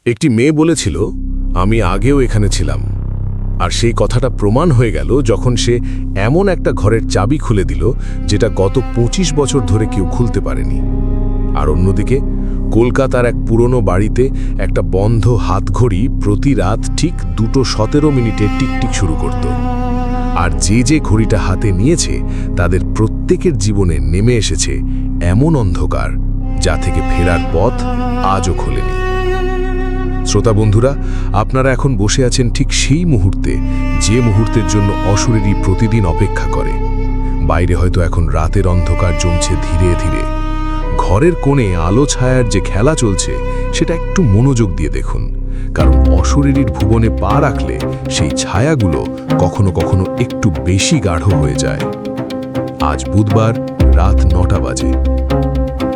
একটি মেয়ে বলেছিল, আমি আগেও এখানে ছিলাম। আর সেই কথাটা প্রমাণ হয়ে গেল যখন সে এমন একটা ঘরের চাবি খুলে দিল যেটা গত ২৫ বছর ধরে কেউ খুলতে পারেনি। আর অন্যদিকে কলকাতার এক পুরনো বাড়িতে একটা বন্ধ হাতঘড়ি প্রতি রাত ঠিক 2:17 টিকটিক শুরু করত। আর যে ঘড়িটা হাতে নিয়েছে তাদের প্রত্যেকের জীবনে নেমে এসেছে এমন অন্ধকার যা থেকে ফেরার পথ আজও খোলেনি। শ্রোতা বন্ধুরা, আপনারা এখন বসে আছেন ঠিক সেই মুহূর্তে, যে মুহূর্তের জন্য অশরীরী প্রতিদিন অপেক্ষা করে। বাইরে হয়তো এখন রাতের অন্ধকার জমছে ধীরে ধীরে। ঘরের কোণে আলো ছায়ার যে খেলা চলছে সেটা একটু মনোযোগ দিয়ে দেখুন, কারণ অশরীরীর ভুবনে পা রাখলে সেই ছায়াগুলো কখনো কখনো একটু বেশি গাঢ় হয়ে যায়। আজ বুধবার রাত 9টা বাজে,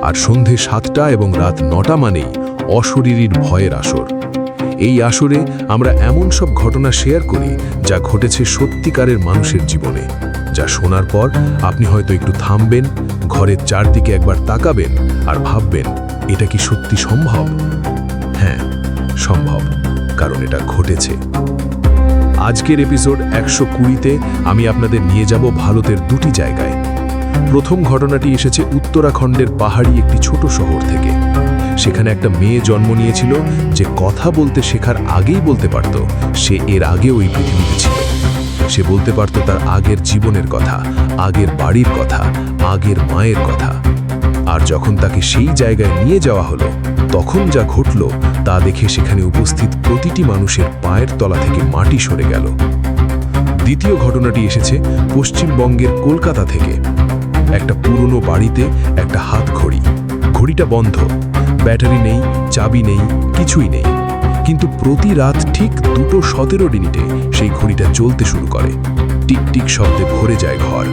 আর সন্ধে 7টা এবং রাত 9টা মানেই অশরীরীর ভয়ের আসর। এই আসরে আমরা এমন সব ঘটনা শেয়ার করি যা ঘটেছে সত্যিকারের মানুষের জীবনে, যা শোনার পর আপনি হয়তো একটু থামবেন, ঘরের চারদিকে একবার তাকাবেন আর ভাববেন, এটা কি সত্যি সম্ভব? হ্যাঁ, সম্ভব, কারণ এটা ঘটেছে। আজকের এপিসোড 120-তে আমি আপনাদের নিয়ে যাব ভারতের দুটি জায়গায়। প্রথম ঘটনাটি এসেছে উত্তরাখণ্ডের পাহাড়ি একটি ছোট শহর থেকে। সেখানে একটা মেয়ে জন্ম নিয়েছিল যে কথা বলতে শেখার আগেই বলতে পারত সে এর আগে ওই পৃথিবীতে ছিল। সে বলতে পারত তার আগের জীবনের কথা, আগের বাড়ির কথা, আগের মায়ের কথা। আর যখন তাকে সেই জায়গায় নিয়ে যাওয়া হলো, তখন যা ঘটল তা দেখে সেখানে উপস্থিত প্রতিটি মানুষের পায়ের তলা থেকে মাটি সরে গেল। দ্বিতীয় ঘটনাটি এসেছে পশ্চিমবঙ্গের কলকাতা থেকে। একটা পুরনো বাড়িতে একটা হাতঘড়ি। ঘড়িটা বন্ধ, ব্যাটারি নেই, চাবি নেই, কিছুই নেই। কিন্তু প্রতি রাত ঠিক 2:17 সেই ঘড়িটা চলতে শুরু করে। টিকটিক শব্দে ভরে যায় ঘর।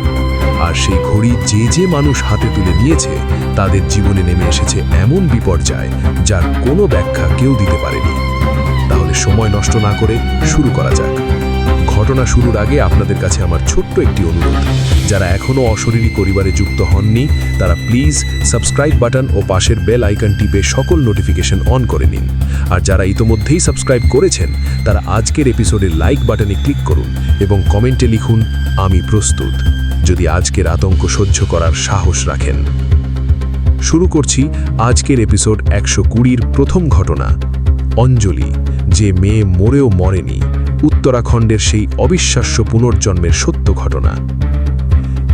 আর সেই ঘড়ি যে মানুষ হাতে তুলে নিয়েছে তাদের জীবনে নেমে এসেছে এমন বিপর্যয় যার কোনো ব্যাখ্যা কেউ দিতে পারেনি। তাহলে সময় নষ্ট না করে শুরু করা যাক। ঘটনা শুরুর আগে আপনাদের কাছে আমার ছোট্ট একটি অনুরোধ, যারা এখনও অশরীরী পরিবারে যুক্ত হননি তারা প্লিজ সাবস্ক্রাইব বাটন ও পাশের বেল আইকন টিপে সকল নোটিফিকেশন অন করে নিন। আর যারা ইতোমধ্যেই সাবস্ক্রাইব করেছেন তারা আজকের এপিসোডের লাইক বাটনে ক্লিক করুন এবং কমেন্টে লিখুন, আমি প্রস্তুত, যদি আজকের আতঙ্ক সহ্য করার সাহস রাখেন। শুরু করছি আজকের এপিসোড 120-র প্রথম ঘটনা, অঞ্জলি, যে মেয়ে মরেও মরেনি। উত্তরাখণ্ডের সেই অবিশ্বাস্য পুনর্জন্মের সত্য ঘটনা।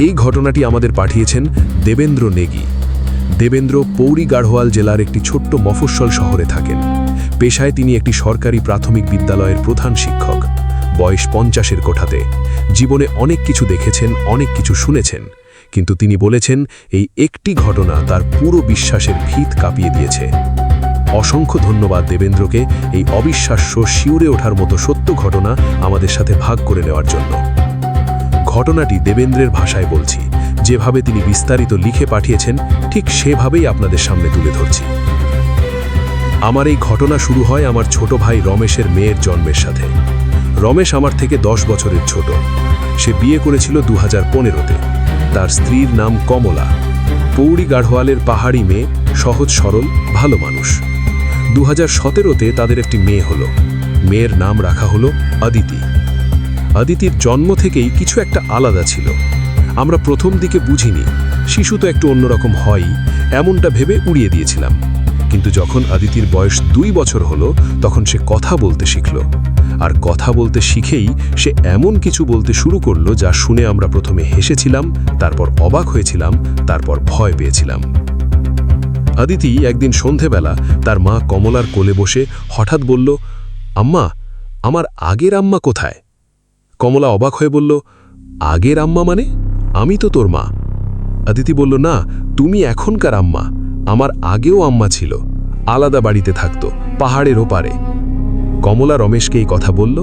এই ঘটনাটি আমাদের পাঠিয়েছেন দেবেন্দ্র নেগি। দেবেন্দ্র পৌরি গাঢ়ওয়াল জেলার একটি ছোট্ট মফস্বল শহরে থাকেন। পেশায় তিনি একটি সরকারি প্রাথমিক বিদ্যালয়ের প্রধান শিক্ষক। বয়স 50-এর কোঠাতে। জীবনে অনেক কিছু দেখেছেন, অনেক কিছু শুনেছেন, কিন্তু তিনি বলেছেন এই একটি ঘটনা তার পুরো বিশ্বাসের ভিত কাঁপিয়ে দিয়েছে। অসংখ্য ধন্যবাদ দেবেন্দ্রকে এই অবিশ্বাস্য, শিউরে ওঠার মতো সত্য ঘটনা আমাদের সাথে ভাগ করে নেওয়ার জন্য। ঘটনাটি দেবেন্দ্রের ভাষায় বলছি, যেভাবে তিনি বিস্তারিত লিখে পাঠিয়েছেন ঠিক সেভাবেই আপনাদের সামনে তুলে ধরছি। আমার এই ঘটনা শুরু হয় আমার ছোট ভাই রমেশের মেয়ের জন্মের সাথে। রমেশ আমার থেকে 10 বছরের ছোট। সে বিয়ে করেছিল 2015-তে। তার স্ত্রীর নাম কমলা। পৌরি গাঢ়ওয়ালের পাহাড়ি মেয়ে, সহজ সরল, ভালো মানুষ। 2017-তে তাদের একটি মেয়ে হলো। মেয়ের নাম রাখা হলো অদিতি। অদিতির জন্ম থেকেই কিছু একটা আলাদা ছিল। আমরা প্রথম দিকে বুঝিনি, শিশু তো একটু অন্যরকম হয়ই, এমনটা ভেবে উড়িয়ে দিয়েছিলাম। কিন্তু যখন অদিতির বয়স 2 বছর হলো তখন সে কথা বলতে শিখল। আর কথা বলতে শিখেই সে এমন কিছু বলতে শুরু করলো যা শুনে আমরা প্রথমে হেসেছিলাম, তারপর অবাক হয়েছিলাম, তারপর ভয় পেয়েছিলাম। অদিতি একদিন সন্ধেবেলা তার মা কমলার কোলে বসে হঠাৎ বলল, আম্মা, আমার আগের আম্মা কোথায়? কমলা অবাক হয়ে বলল, আগের আম্মা মানে? আমি তো তোর মা। অদিতি বলল, না, তুমি এখনকার আম্মা। আমার আগেও আম্মা ছিল, আলাদা বাড়িতে থাকতো, পাহাড়ের ওপারে। কমলা রমেশকে এই কথা বলল।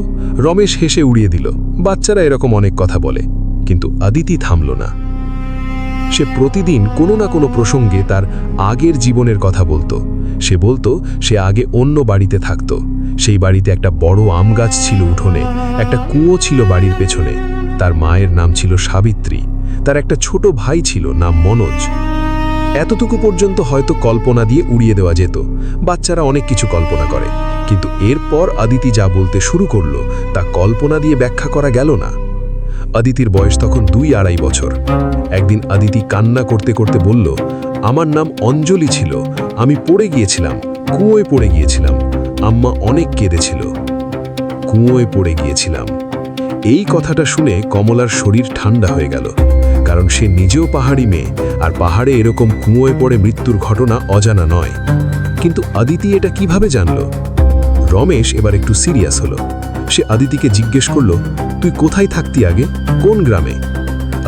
রমেশ হেসে উড়িয়ে দিল, বাচ্চারা এরকম অনেক কথা বলে। কিন্তু অদিতি থামল না। সে প্রতিদিন কোনো না কোনো প্রসঙ্গে তার আগের জীবনের কথা বলতো। সে বলতো সে আগে অন্য বাড়িতে থাকত। সেই বাড়িতে একটা বড় আম গাছ ছিল উঠোনে, একটা কুয়ো ছিল বাড়ির পেছনে। তার মায়ের নাম ছিল সাবিত্রী। তার একটা ছোট ভাই ছিল, নাম মনোজ। এতটুকু পর্যন্ত হয়তো কল্পনা দিয়ে উড়িয়ে দেওয়া যেত। বাচ্চারা অনেক কিছু কল্পনা করে। কিন্তু এরপর অদিতি যা বলতে শুরু করলো তা কল্পনা দিয়ে ব্যাখ্যা করা গেল না। অদিতির বয়স তখন 2-2.5 বছর। একদিন অদিতি কান্না করতে করতে বলল, আমার নাম অঞ্জলি ছিল, আমি পড়ে গিয়েছিলাম, কুয়োয় পড়ে গিয়েছিলাম, আম্মা অনেক কেঁদেছিল। কুয়োয় পড়ে গিয়েছিলাম। এই কথাটা শুনে কমলার শরীর ঠান্ডা হয়ে গেল, কারণ সে নিজেও পাহাড়ি মেয়ে, আর পাহাড়ে এরকম কুয়োয় পড়ে মৃত্যুর ঘটনা অজানা নয়। কিন্তু অদিতি এটা কিভাবে জানল? রমেশ এবার একটু সিরিয়াস হলো। সে অদিতিকে জিজ্ঞেস করল, তুই কোথায় থাকতি আগে, কোন গ্রামে?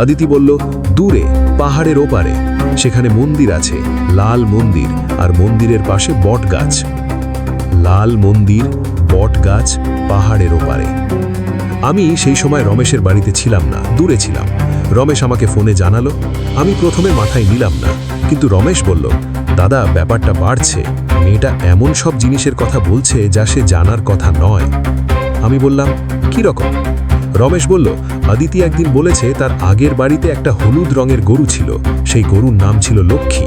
অদিতি বলল, দূরে, পাহাড়ের ওপারে, সেখানে মন্দির আছে, লাল মন্দির, আর মন্দিরের পাশে বট গাছ। লাল মন্দির, বট গাছ, পাহাড়ের ওপারে। আমি সেই সময় রমেশের বাড়িতে ছিলাম না, দূরে ছিলাম। রমেশ আমাকে ফোনে জানালো। আমি প্রথমে মাথায় নিলাম না, কিন্তু রমেশ বলল, দাদা ব্যাপারটা বাড়ছে, মেয়েটা এমন সব জিনিসের কথা বলছে যা সে জানার কথা নয়। আমি বললাম, কি রকম? রমেশ বলল, অদিতি একদিন বলেছে তার আগের বাড়িতে একটা হলুদ রঙের গরু ছিল, সেই গরুর নাম ছিল লক্ষ্মী।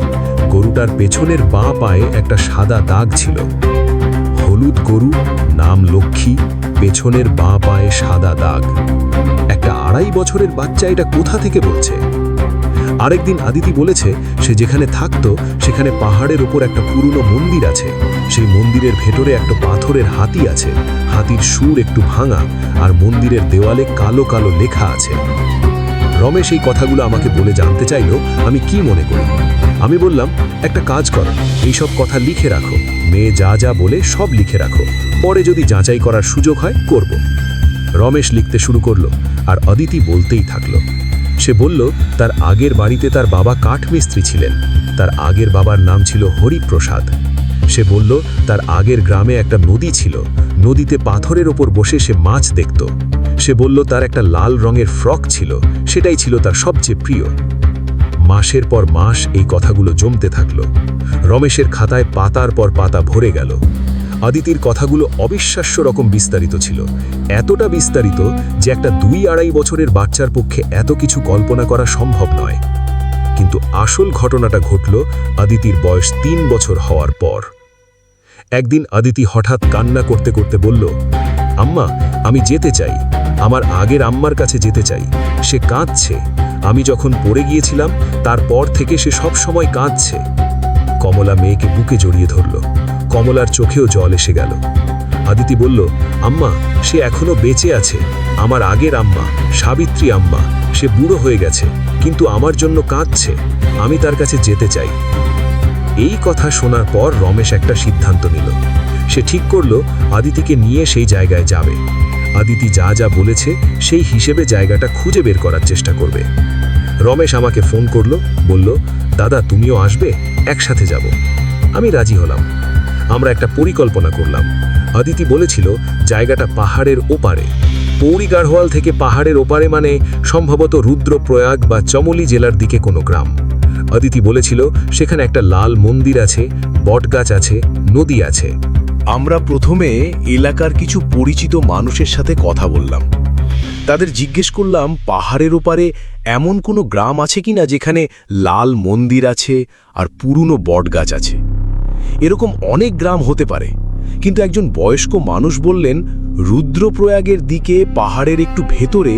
গরুটার পেছনের বাঁ পায়ে একটা সাদা দাগ ছিল। হলুদ গরু, নাম লক্ষ্মী, পেছনের বাঁ পায়ে সাদা দাগ। একটা 2.5 বছরের বাচ্চা এটা কোথা থেকে বলছে? আরেকদিন অদিতি বলেছে সে যেখানে থাকতো সেখানে পাহাড়ের উপর একটা পুরনো মন্দির আছে। সেই মন্দিরের ভেতরে একটা পাথরের হাতি আছে, হাতির সুর একটু ভাঙা, আর মন্দিরের দেওয়ালে কালো কালো লেখা আছে। রমেশ এই কথাগুলো আমাকে বলে জানতে চাইল আমি কি মনে করি। আমি বললাম, একটা কাজ করো, এইসব কথা লিখে রাখো, মেয়ে যা যা বলে সব লিখে রাখো, পরে যদি যাচাই করার সুযোগ হয় করব। রমেশ লিখতে শুরু করলো, আর অদিতি বলতেই থাকলো। সে বলল, তার আগের বাড়িতে তার বাবা কাঠমিস্ত্রি ছিলেন, তার আগের বাবার নাম ছিল হরিপ্রসাদ। সে বলল, তার আগের গ্রামে একটা নদী ছিল, নদীতে পাথরের ওপর বসে সে মাছ দেখত। সে বলল, তার একটা লাল রঙের ফ্রক ছিল, সেটাই ছিল তার সবচেয়ে প্রিয়। মাসের পর মাস এই কথাগুলো জমতে থাকলো। রমেশের খাতায় পাতার পর পাতা ভরে গেল। অদিতির কথাগুলো অবিশ্বাস্য রকম বিস্তারিত ছিল, এতটা বিস্তারিত যে একটা 2-2.5 বছরের বাচ্চার পক্ষে এত কিছু কল্পনা করা সম্ভব নয়। কিন্তু আসল ঘটনাটা ঘটল অদিতির বয়স 3 বছর হওয়ার পর। একদিন অদিতি হঠাৎ কান্না করতে করতে বলল, আম্মা আমি যেতে চাই, আমার আগের আম্মার কাছে যেতে চাই। সে কাঁদছে, আমি যখন পড়ে গিয়েছিলাম তারপর থেকে সে সব সময় কাঁদছে। কমলা মেয়েকে বুকে জড়িয়ে ধরল। কমলার চোখেও জল এসে গেল। অদিতি বলল, আম্মা সে এখনো বেঁচে আছে, আমার আগের আম্মা, সাবিত্রী আম্মা। সে বুড়ো হয়ে গেছে, কিন্তু আমার জন্য কাঁদছে, আমি তার কাছে যেতে চাই। এই কথা শোনার পর রমেশ একটা সিদ্ধান্ত নিল। সে ঠিক করল অদিতিকে নিয়ে সেই জায়গায় যাবে। অদিতি যা যা বলেছে সেই হিসেবে জায়গাটা খুঁজে বের করার চেষ্টা করবে। রমেশ আমাকে ফোন করলো, বলল, দাদা তুমিও আসবে, একসাথে যাব। আমি রাজি হলাম। আমরা একটা পরিকল্পনা করলাম। অদিতি বলেছিল জায়গাটা পাহাড়ের ওপারে, পৌরি গাঢ়ওয়াল থেকে পাহাড়ের ওপারে মানে সম্ভবত রুদ্রপ্রয়াগ বা চমলি জেলার দিকে কোনো গ্রাম। অদিতি বলেছিল সেখানে একটা লাল মন্দির আছে, বটগাছ আছে, নদী আছে। আমরা প্রথমে এলাকার কিছু পরিচিত মানুষের সাথে কথা বললাম। তাদের জিজ্ঞেস করলাম পাহাড়ের ওপারে এমন কোনো গ্রাম আছে কিনা যেখানে লাল মন্দির আছে আর পুরনো বটগাছ আছে। এরকম অনেক গ্রাম হতে পারে, কিন্তু একজন বয়স্ক মানুষ বললেন রুদ্রপ্রয়াগের দিকে পাহাড়ের একটু ভেতরে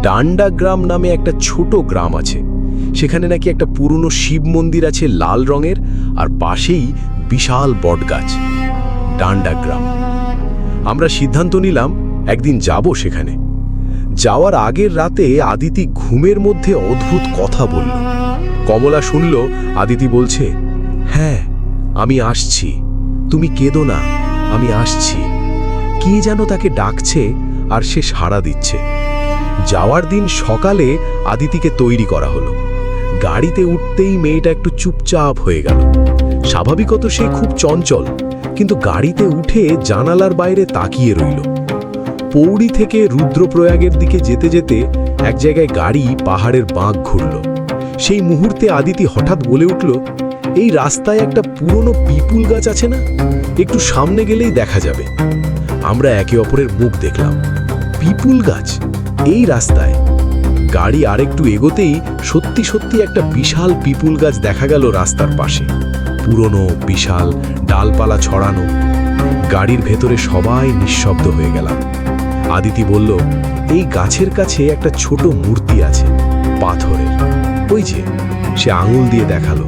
ডান্ডা গ্রাম নামে একটা ছোট গ্রাম আছে। সেখানে নাকি একটা পুরনো শিব মন্দির আছে লাল রঙের, আর পাশেই বিশাল বটগাছ। ডান্ডা গ্রাম। আমরা সিদ্ধান্ত নিলাম একদিন যাব সেখানে। যাওয়ার আগের রাতে আদিতি ঘুমের মধ্যে অদ্ভুত কথা বলল। কমলা শুনল আদিতি বলছে, হ্যাঁ আমি আসছি, তুমি কেঁদো না, আমি আসছি। কি যেন তাকে ডাকছে আর সে সাড়া দিচ্ছে। যাওয়ার দিন সকালে আদিতিকে তৈরি করা হলো। গাড়িতে উঠতেই মেয়েটা একটু চুপচাপ হয়ে গেল। স্বাভাবিকত সে খুব চঞ্চল, কিন্তু গাড়িতে উঠে জানালার বাইরে তাকিয়ে রইল। পৌড়ি থেকে রুদ্রপ্রয়াগের দিকে যেতে যেতে এক জায়গায় গাড়ি পাহাড়ের বাঁক ঘুরল। সেই মুহূর্তে আদিতি হঠাৎ বলে উঠল, এই রাস্তায় একটা পুরনো পিপুল গাছ আছে না, একটু সামনে গেলেই দেখা যাবে। আমরা একে অপরের মুখ দেখলাম। পিপুল গাছ এই রাস্তায়? গাড়ি আরেকটু এগোতেই সত্যি সত্যি একটা বিশাল পিপুল গাছ দেখা গেল রাস্তার পাশে। পুরনো, বিশাল, ডালপালা ছড়ানো। গাড়ির ভেতরে সবাই নিঃশব্দ হয়ে গেলাম। আদিতি বলল, এই গাছের কাছে একটা ছোট মূর্তি আছে, পাথরের। ওই যে, সে আঙুল দিয়ে দেখালো।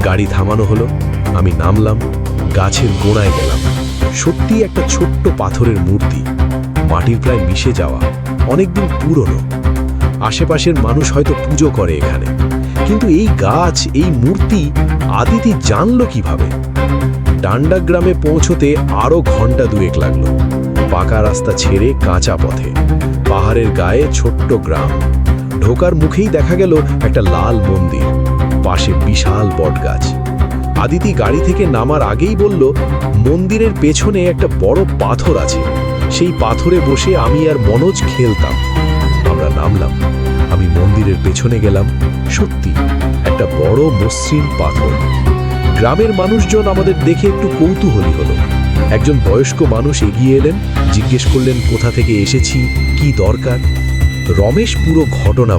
গাড়ি থামানো হলো, আমি নামলাম, গাছের গোড়ায় গেলাম। সত্যি একটা ছোট্ট পাথরের মূর্তি, মাটির প্রায় মিশে যাওয়া, অনেকদিন পুরনো। আশেপাশের মানুষ হয়তো পুজো করে এখানে, কিন্তু এই গাছ, এই মূর্তি আদিতি জানলো কিভাবে? ডান্ডা গ্রামে পৌঁছতে আরও ঘন্টা দুয়েক লাগলো। পাকা রাস্তা ছেড়ে কাঁচা পথে, পাহাড়ের গায়ে ছোট্ট গ্রাম। ঢোকার মুখেই দেখা গেল একটা লাল মন্দির, পাশে বিশাল বটগাছ। আদিতি গাড়ি থেকে নামার আগেই বলল, মন্দিরের পেছনে একটা বড় পাথর আছে, সেই পাথরে বসে আমি আর মনোজ খেলতাম। আমরা নামলাম, আমি মন্দিরের পেছনে গেলাম। সত্যি একটা বড় মসৃণ পাথর। গ্রামের মানুষজন আমাদের দেখে একটু কৌতূহলী হলো। একজন বয়স্ক মানুষ এগিয়ে এলেন, জিজ্ঞেস করলেন কোথা থেকে এসেছি, কি দরকার। রমেশ পুরো ঘটনা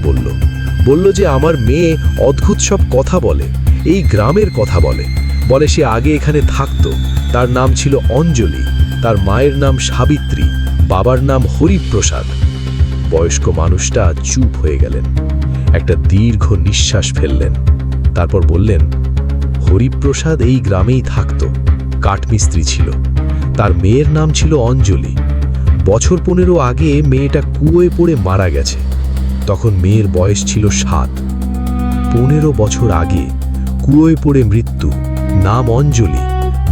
বলল যে আমার মেয়ে অদ্ভুত সব কথা বলে, এই গ্রামের কথা বলে। বলে সে আগে এখানে থাকতো, তার নাম ছিল অঞ্জলি, তার মায়ের নাম সাবিত্রী, বাবার নাম হরিপ্রসাদ। বয়স্ক মানুষটা চুপ হয়ে গেলেন, একটা দীর্ঘ নিঃশ্বাস ফেললেন, তারপর বললেন, হরিপ্রসাদ এই গ্রামেই থাকতো, কাঠমিস্ত্রি ছিল। তার মেয়ের নাম ছিল অঞ্জলি। বছর 15 আগে মেয়েটা কুয়োয় পড়ে মারা গেছে, তখন মেয়ের বয়স ছিল 7। 15 বছর আগে কুয়োয় পড়ে মৃত্যু, নাম অঞ্জলি,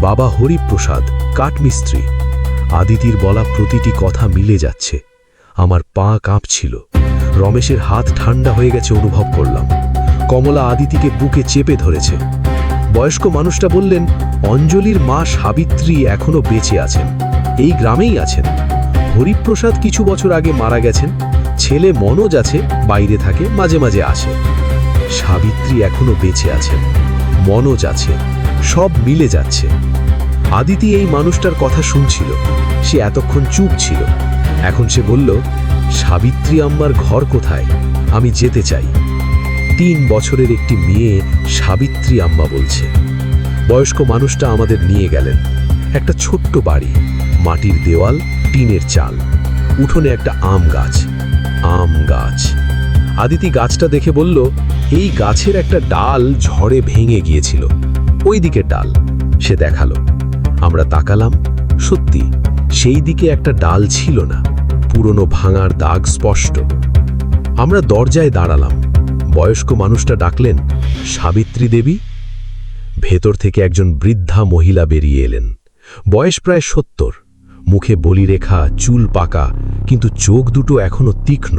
বাবা হরিপ্রসাদ, কাঠমিস্ত্রি। আদিতির বলা প্রতিটি কথা মিলে যাচ্ছে। আমার পা কাঁপছিল, রমেশের হাত ঠান্ডা হয়ে গেছে অনুভব করলাম। কমলা আদিতিকে বুকে চেপে ধরেছে। বয়স্ক মানুষটা বললেন, অঞ্জলির মা সাবিত্রী এখনো বেঁচে আছেন, এই গ্রামেই আছেন। হরিপ্রসাদ কিছু বছর আগে মারা গেছেন, ছেলে মনোজ আছে, বাইরে থাকে, মাঝে মাঝে আসে। সাবিত্রী এখনো বেঁচে আছেন, মনোজ আছে, সব মিলে যাচ্ছে। আদিতি এই মানুষটার কথা শুনছিল, সে এতক্ষণ চুপ ছিল। এখন সে বলল, সাবিত্রী আম্মার ঘর কোথায়? আমি যেতে চাই। 3 বছরের একটি মেয়ে সাবিত্রী আম্মা বলছে। বয়স্ক মানুষটা আমাদের নিয়ে গেলেন। একটা ছোট্ট বাড়ি, মাটির দেওয়াল, টিনের চাল, উঠোনে একটা আম গাছ। আম গাছ। আদিতি গাছটা দেখে বলল, এই গাছের একটা ডাল ঝড়ে ভেঙে গিয়েছিল, ওই দিকে ডাল। সে দেখালো। আমরা তাকালাম, সত্যি সেই দিকে একটা ডাল ছিল না, পুরনো ভাঙার দাগ স্পষ্ট। আমরা দরজায় দাঁড়ালাম। বয়স্ক মানুষটা ডাকলেন, সাবিত্রী দেবী। ভেতর থেকে একজন বৃদ্ধা মহিলা বেরিয়ে এলেন, বয়স প্রায় 70, মুখে বলিরেখা, চুল পাকা, কিন্তু চোখ দুটো এখনো তীক্ষ্ণ।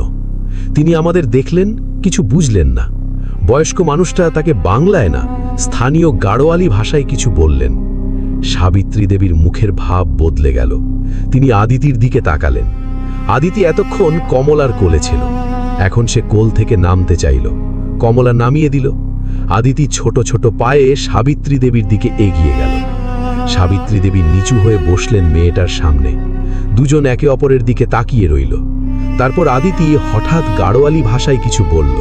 তিনি আমাদের দেখলেন, কিছু বুঝলেন না। বয়স্ক মানুষটা তাকে বাংলায় না, স্থানীয় গাড়োয়ালি ভাষায় কিছু বললেন। সাবিত্রী দেবীর মুখের ভাব বদলে গেল। তিনি আদিতির দিকে তাকালেন। আদিতি এতক্ষণ কমলার কোলে ছিল, এখন সে কোল থেকে নামতে চাইল। কমলা নামিয়ে দিল। আদিতি ছোট ছোট পায়ে সাবিত্রী দেবীর দিকে এগিয়ে গেল। সাবিত্রী দেবী নিচু হয়ে বসলেন মেয়েটার সামনে। দুজন একে অপরের দিকে তাকিয়ে রইল। তারপর আদিতি হঠাৎ গাড়োয়ালি ভাষায় কিছু বলল।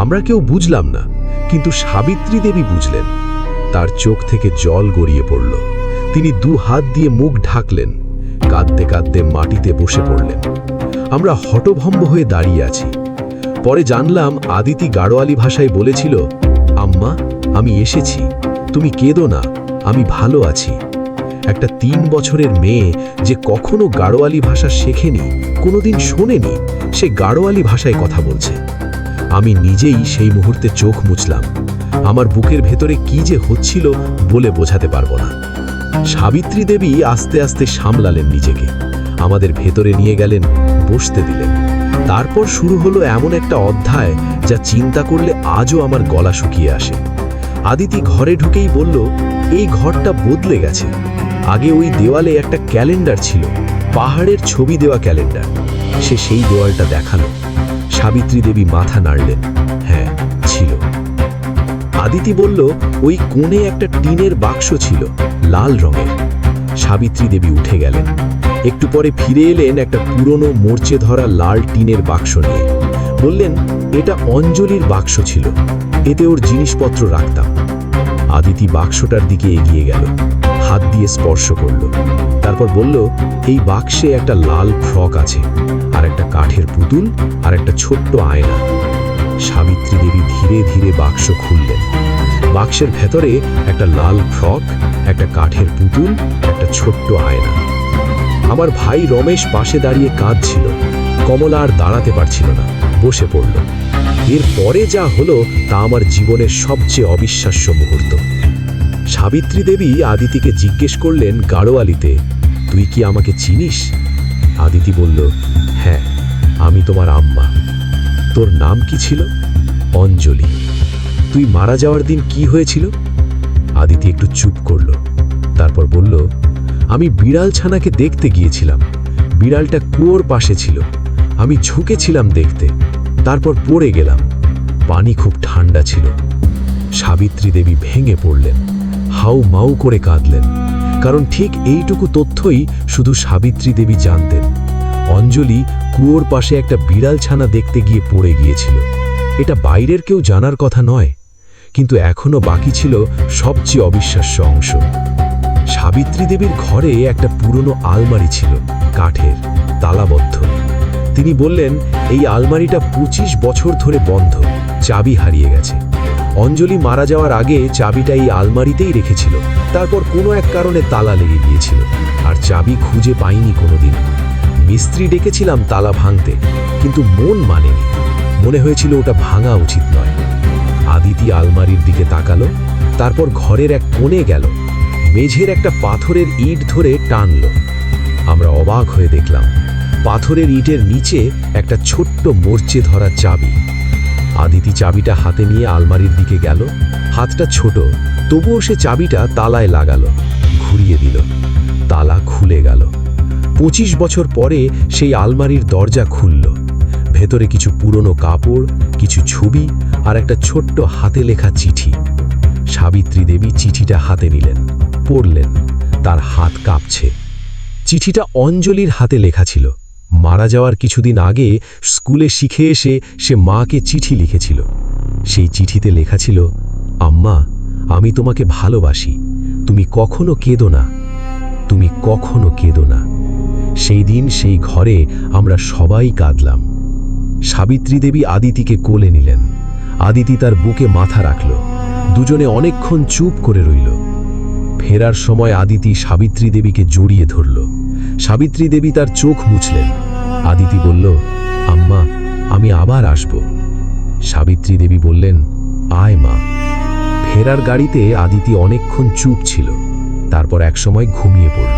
আমরা কেউ বুঝলাম না, কিন্তু সাবিত্রী দেবী বুঝলেন। তার চোখ থেকে জল গড়িয়ে পড়ল। তিনি 2 হাত দিয়ে মুখ ঢাকলেন, কাঁদতে কাঁদতে মাটিতে বসে পড়লেন। আমরা হতভম্ব হয়ে দাঁড়িয়ে আছি। পরে জানলাম আদিতি গাড়োয়ালি ভাষায় বলেছিল, আম্মা, আমি এসেছি, তুমি কেঁদো না, আমি ভালো আছি। একটা 3 বছরের মেয়ে যে কখনো গাড়োয়ালি ভাষা শেখেনি, কোনোদিন শোনেনি, সে গাড়োয়ালি ভাষায় কথা বলছে। আমি নিজেই সেই মুহূর্তে চোখ মুছলাম। আমার বুকের ভেতরে কি যে হচ্ছিল বলে বোঝাতে পারবো না। সাবিত্রী দেবী আস্তে আস্তে সামলালেন নিজেকে, আমাদের ভেতরে নিয়ে গেলেন, বসতে দিলেন। তারপর শুরু হলো এমন একটা অধ্যায় যা চিন্তা করলে আজও আমার গলা শুকিয়ে আসে। আদিতি ঘরে ঢুকেই বলল, এই ঘরটা বদলে গেছে। আগে ওই দেওয়ালে একটা ক্যালেন্ডার ছিল, পাহাড়ের ছবি দেওয়া ক্যালেন্ডার। সে সেই দেওয়ালটা দেখালো। সাবিত্রী দেবী মাথা নাড়লেন, হ্যাঁ ছিল। আদিতি বলল, ওই কোণে একটা টিনের বাক্স ছিল, লাল রঙের। সাবিত্রী দেবী উঠে গেলেন। একটু পরে ফিরে এলেন একটা পুরনো মরচে ধরা লাল টিনের বাক্স নিয়ে। বললেন, এটা অঞ্জলির বাক্স ছিল, এতে ওর জিনিসপত্র রাখতাম। আদিতি বাক্সটার দিকে এগিয়ে গেল, হাত দিয়ে স্পর্শ করল, তারপর বলল, এই বাক্সে একটা লাল ফ্রক আছে, আর একটা কাঠের পুতুল, আর একটা ছোট্ট আয়না। সাবিত্রী দেবী ধীরে ধীরে বাক্স খুললেন। বাক্সের ভেতরে একটা লাল ফ্রক, একটা কাঠের পুতুল, একটা ছোট্ট আয়না। আমার ভাই রমেশ পাশে দাঁড়িয়ে কাঁদছিল। কমলা আর দাঁড়াতে পারছিল না, বসে পড়ল। এর পরে যা হলো তা আমার জীবনের সবচেয়ে অবিশ্বাস্য মুহূর্ত। সাবিত্রী দেবী আদিতিকে জিজ্ঞেস করলেন গাড়োয়ালিতে, তুই কি আমাকে চিনিস? আদিতি বলল, হ্যাঁ, আমি তোমার আম্মা। তোর নাম কি ছিল? অঞ্জলি। তুই মারা যাওয়ার দিন কি হয়েছিল? আদিতি একটু চুপ করল, তারপর বলল, আমি বিড়াল ছানাকে দেখতে গিয়েছিলাম। বিড়ালটা কুয়োর পাশে ছিল। আমি ঝুঁকেছিলাম দেখতে, তারপর পড়ে গেলাম। পানি খুব ঠান্ডা ছিল। সাবিত্রী দেবী ভেঙে পড়লেন, হাউ মাউ করে কাঁদলেন, কারণ ঠিক এইটুকু তথ্যই শুধু সাবিত্রী দেবী জানতেন। অঞ্জলি কুয়োর পাশে একটা বিড়াল ছানা দেখতে গিয়ে পড়ে গিয়েছিল। এটা বাইরের কেউ জানার কথা নয়, কিন্তু এখনো বাকি ছিল সবচেয়ে অবিশ্বাস্য অংশ। সাবিত্রী দেবীর ঘরে একটা পুরনো আলমারি ছিল, কাঠের, তালাবদ্ধ। তিনি বললেন, এই আলমারিটা 25 বছর ধরে বন্ধ, চাবি হারিয়ে গেছে। অঞ্জলি মারা যাওয়ার আগে চাবিটা এই আলমারিতেই রেখেছিল, তারপর কোনো এক কারণে তালা লেগে গিয়েছিল, আর চাবি খুঁজে পাইনি কোনোদিন। মিস্ত্রি ডেকেছিলাম তালা ভাঙতে, কিন্তু মন মানেনি। মনে হয়েছিল ওটা ভাঙা উচিত নয়। আদিতি আলমারির দিকে তাকালো, তারপর ঘরের এক কোণে গেল, মেঝের একটা পাথরের ইট ধরে টানল। আমরা অবাক হয়ে দেখলাম, পাথরের ইটের নিচে একটা ছোট্ট মরচে ধরা চাবি। আদিতি চাবিটা হাতে নিয়ে আলমারির দিকে গেল। হাতটা ছোট, তবুও সে চাবিটা তালায় লাগালো, ঘুরিয়ে দিল। তালা খুলে গেল। 25 বছর পরে সেই আলমারির দরজা খুলল। ভেতরে কিছু পুরনো কাপড়, কিছু ছবি, আর একটা ছোট্ট হাতে লেখা চিঠি। সাবিত্রী দেবী চিঠিটা হাতে নিলেন, পড়লেন। তার হাত কাঁপছে। চিঠিটা অঞ্জলির হাতে লেখা ছিল। মারা যাওয়ার কিছুদিন আগে স্কুলে শিখে এসে সে মাকে চিঠি লিখেছিল। সেই চিঠিতে লেখা ছিল, আম্মা, আমি তোমাকে ভালোবাসি, তুমি কখনো কেঁদো না, তুমি কখনো কেঁদো না। সেই দিন সেই ঘরে আমরা সবাই কাঁদলাম। সাবিত্রী দেবী আদিতিকে কোলে নিলেন। আদিতি তার বুকে মাথা রাখল। দুজনে অনেকক্ষণ চুপ করে রইল। ফেরার সময় আদিতি সাবিত্রী দেবীকে জড়িয়ে ধরল। সাবিত্রী দেবী তার চোখ মুছলেন। আদিতি বলল, আম্মা, আমি আবার আসব। সাবিত্রী দেবী বললেন, আয় মা। ফেরার গাড়িতে আদিতি অনেকক্ষণ চুপ ছিল, তারপর একসময় ঘুমিয়ে পড়ল।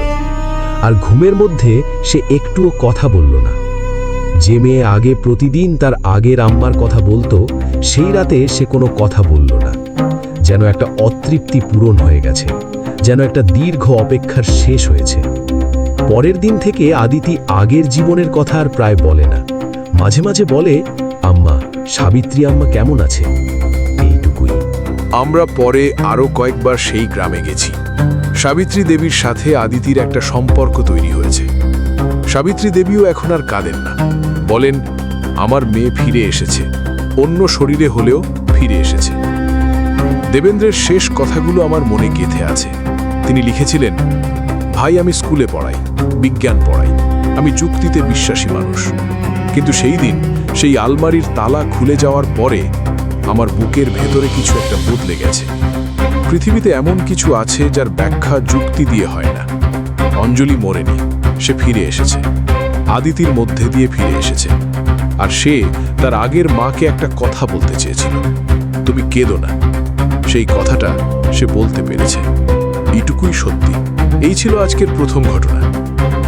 আর ঘুমের মধ্যে সে একটুও কথা বলল না। যে মেয়ে আগে প্রতিদিন তার আগের আম্মার কথা বলতো, সেই রাতে সে কোনো কথা বলল না। যেন একটা অতৃপ্তি পূরণ হয়ে গেছে, যেন একটা দীর্ঘ অপেক্ষার শেষ হয়েছে। পরের দিন থেকে আদিতি আগের জীবনের কথা আর প্রায় বলে না। মাঝে মাঝে বলে, আম্মা, সাবিত্রী আম্মা কেমন আছে, এইটুকুই। আমরা পরে আরও কয়েকবার সেই গ্রামে গেছি। সাবিত্রী দেবীর সাথে আদিতির একটা সম্পর্ক তৈরি হয়েছে। সাবিত্রী দেবীও এখন আর কাঁদেন না। বলেন, আমার মেয়ে ফিরে এসেছে, অন্য শরীরে হলেও ফিরে এসেছে। দেবেন্দ্রের শেষ কথাগুলো আমার মনে গেঁথে আছে। তিনি লিখেছিলেন, ভাই, আমি স্কুলে পড়াই, বিজ্ঞান পড়াই, আমি যুক্তিতে বিশ্বাসী মানুষ, কিন্তু সেই দিন সেই আলমারির তালা খুলে যাওয়ার পরে আমার বুকের ভেতরে কিছু একটা বদলে গেছে। পৃথিবীতে এমন কিছু আছে যার ব্যাখ্যা যুক্তি দিয়ে হয় না। অঞ্জলি মরেনি, সে ফিরে এসেছে, আদিতির মধ্যে দিয়ে ফিরে এসেছে। আর সে তার আগের মাকে একটা কথা বলতে চেয়েছিল, তুমি কেঁদো না। সেই কথাটা সে বলতে পেরেছে। এইটুকুই সত্যি। এই ছিল আজকের প্রথম ঘটনা।